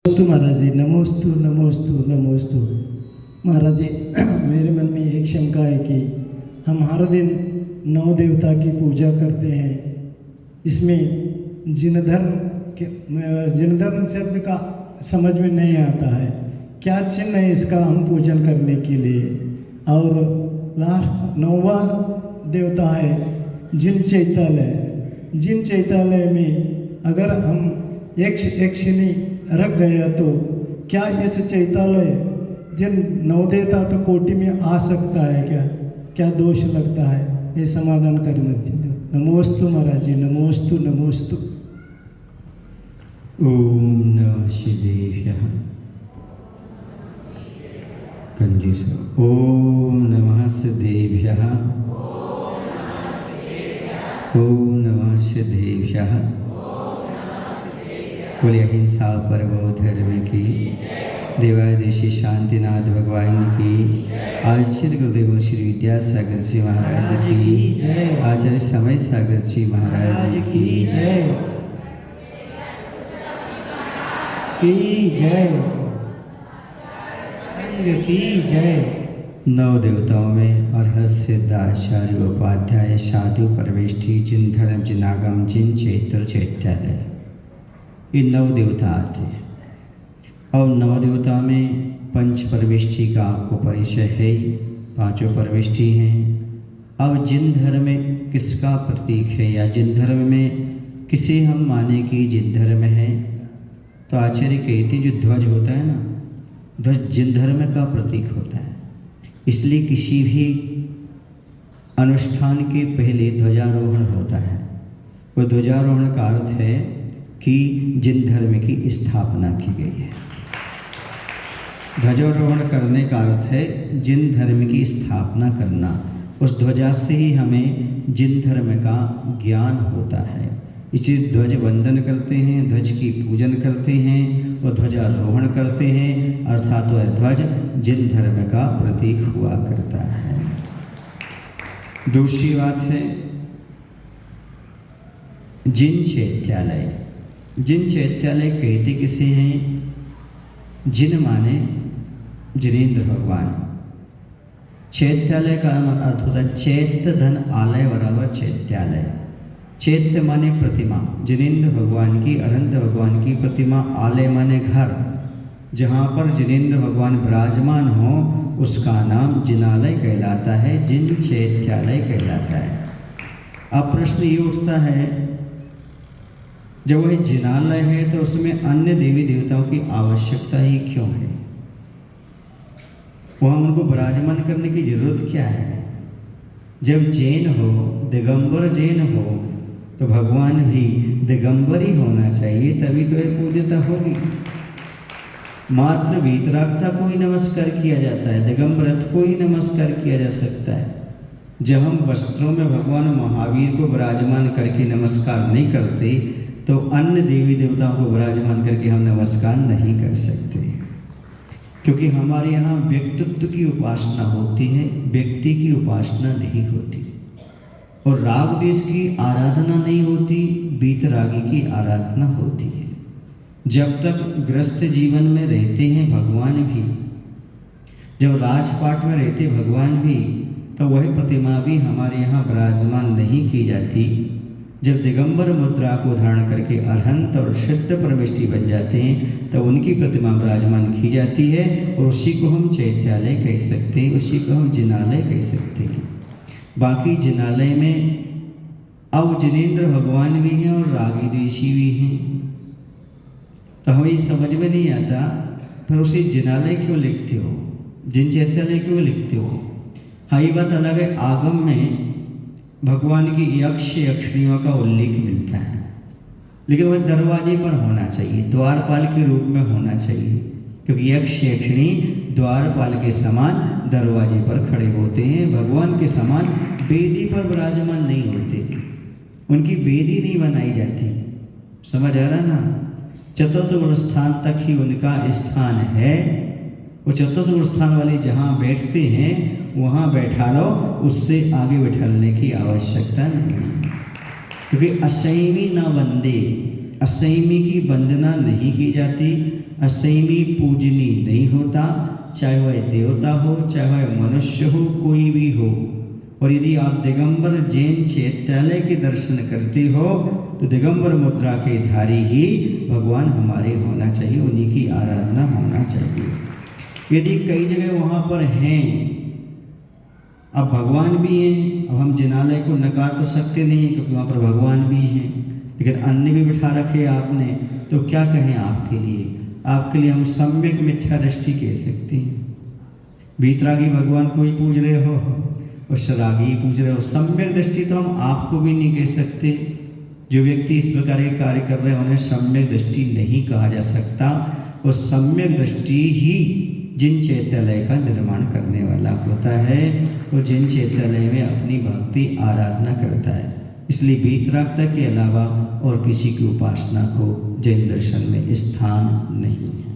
नमोस्तु महाराज जी, नमोस्तु नमोस्तु नमोस्तु। महाराज जी, मेरे मन में एक शंका है कि हम हर दिन 9 देवता की पूजा करते हैं। इसमें जिन धर्म शब्द का समझ में नहीं आता है, क्या चिन्ह है इसका हम पूजन करने के लिए। और लास्ट 9वां देवता है जिन चैतालय में अगर हम यक्षिणी रख गया तो क्या इस चैतालय जिन 9 देवता तो कोटि में आ सकता है, क्या दोष लगता है, ये समाधान करना चाहिए। नमोस्तु महाराज जी, नमोस्तु नमोस्तु। ओम नमः शिवेभ्यः। कंजूस। ओम नमः सिद्धेभ्यः। ओम नमः सिद्धेभ्यः। बोलिए अहिंसा परमो धर्म की, देवादेशी शांतिनाथ भगवान की, आज श्री गुरुदेव श्री विद्यासागर जी महाराज की जय, आचार्य समय सागर जी महाराज की जय की जय। 9 देवताओं में अरहत सिद्ध आचार्य उपाध्याय साधु परवेष्टि जिन धर्म जिन आगम जिन चैत्र चैत्यालय, ये 9 देवता आते हैं। और 9 देवता में पंच परवेष्टि का आपको परिचय है, 5 परवेष्टि हैं। अब जिन धर्म में किसका प्रतीक है या जिन धर्म में किसे हम माने कि जिन धर्म है, तो आचार्य कहते जो ध्वज होता है ना, ध्वज जिन धर्म का प्रतीक होता है। इसलिए किसी भी अनुष्ठान के पहले ध्वजारोहण होता है। वो ध्वजारोहण का अर्थ है कि जिन धर्म की स्थापना की गई है। ध्वजारोहण करने का अर्थ है जिन धर्म की स्थापना करना। उस ध्वजा से ही हमें जिन धर्म का ज्ञान होता है। इसी ध्वज वंदन करते हैं, ध्वज की पूजन करते हैं और ध्वजारोहण करते हैं, अर्थात वह ध्वज जिन धर्म का प्रतीक हुआ करता है। दूसरी बात है जिन चैत्यालय। जिन चैत्यालय कहते किसे हैं? जिन माने जिनेन्द्र भगवान। चैत्यालय का अर्थ होता है चैत्य धन आलय बराबर चैत्यालय। चैत्य माने प्रतिमा, जिनेन्द्र भगवान की, अनंत भगवान की प्रतिमा। आलय माने घर, जहाँ पर जिनेन्द्र भगवान विराजमान हो उसका नाम जिनालय कहलाता है, जिन चैत्यालय कहलाता है। अब प्रश्न ये उठता है, जब वह जिनालय है तो उसमें अन्य देवी देवताओं की आवश्यकता ही क्यों है? वहाँ उनको विराजमान करने की जरूरत क्या है? जब जैन हो, दिगंबर जैन हो, तो भगवान भी दिगंबर ही होना चाहिए, तभी तो यह पूज्यता होगी। मात्र वीतरागता को ही नमस्कार किया जाता है, दिगंबरत्व को ही नमस्कार किया जा सकता है। जब हम वस्त्रों में भगवान महावीर को विराजमान करके नमस्कार नहीं करते, तो अन्य देवी देवताओं को विराजमान करके हम नमस्कार नहीं कर सकते, क्योंकि हमारे यहाँ व्यक्तित्व की उपासना होती है, व्यक्ति की उपासना नहीं होती। और राग देश की आराधना नहीं होती, वीतरागी की आराधना होती है। जब तक ग्रस्त जीवन में रहते हैं भगवान भी, जब राजपाट में रहते भगवान भी, तो वह प्रतिमा भी हमारे यहाँ विराजमान नहीं की जाती। जब दिगंबर मुद्रा को धारण करके अरहंत और शुद्ध परमेष्टि बन जाते हैं, तो उनकी प्रतिमा विराजमान की जाती है, और उसी को हम चैत्यालय कह सकते हैं, उसी को हम जिनालय कह सकते हैं। बाकी जिनालय में अब जिनेन्द्र भगवान भी हैं और रागी देशी भी हैं, तो हमें समझ में नहीं आता, फिर उसे जिनालय क्यों लिखते हो, जिन चैत्यालय क्यों लिखते हो? हाँ, ये बात अलग है, आगम में भगवान की यक्ष यक्षिणियों का उल्लेख मिलता है, लेकिन वह दरवाजे पर होना चाहिए, द्वारपाल के रूप में होना चाहिए, क्योंकि यक्ष यक्षिणी द्वारपाल के समान दरवाजे पर खड़े होते हैं, भगवान के समान वेदी पर विराजमान नहीं होते, उनकी वेदी नहीं बनाई जाती। समझ आ रहा ना? चतुर्थ गुण स्थान तक ही उनका स्थान है। वो चतुर्थ गुण स्थान वाले जहाँ बैठते हैं वहाँ बैठा लो, उससे आगे बैठाने की आवश्यकता नहीं, क्योंकि असैमी न वंदे, असैमी की वंदना नहीं की जाती। असैमी पूजनी नहीं होता, चाहे वह देवता हो, चाहे वह मनुष्य हो, कोई भी हो। और यदि आप दिगंबर जैन चैत्यालय के दर्शन करते हो तो दिगंबर मुद्रा के धारी ही भगवान हमारे होना चाहिए, उन्हीं की आराधना होना चाहिए। यदि कई जगह वहाँ पर हैं, अब भगवान भी हैं, अब हम जिनालय को नकार तो सकते नहीं क्योंकि वहाँ पर भगवान भी हैं, लेकिन अन्य भी बिठा रखे आपने, तो क्या कहें आपके लिए? आपके लिए हम सम्यक मिथ्या दृष्टि कह सकते हैं। वीतरागी भगवान को ही पूज रहे हो और सरागी पूज रहे हो, सम्यक दृष्टि तो हम आपको भी नहीं कह सकते। जो व्यक्ति इस प्रकार के कार्य कर रहे हैं उन्हें सम्यक दृष्टि नहीं कहा जा सकता। और सम्यक दृष्टि ही जिन चैत्यालय का निर्माण करने वाला होता है, वो जिन चैत्यालय में अपनी भक्ति आराधना करता है। इसलिए वीतरागता के अलावा और किसी की उपासना को जैन दर्शन में स्थान नहीं है।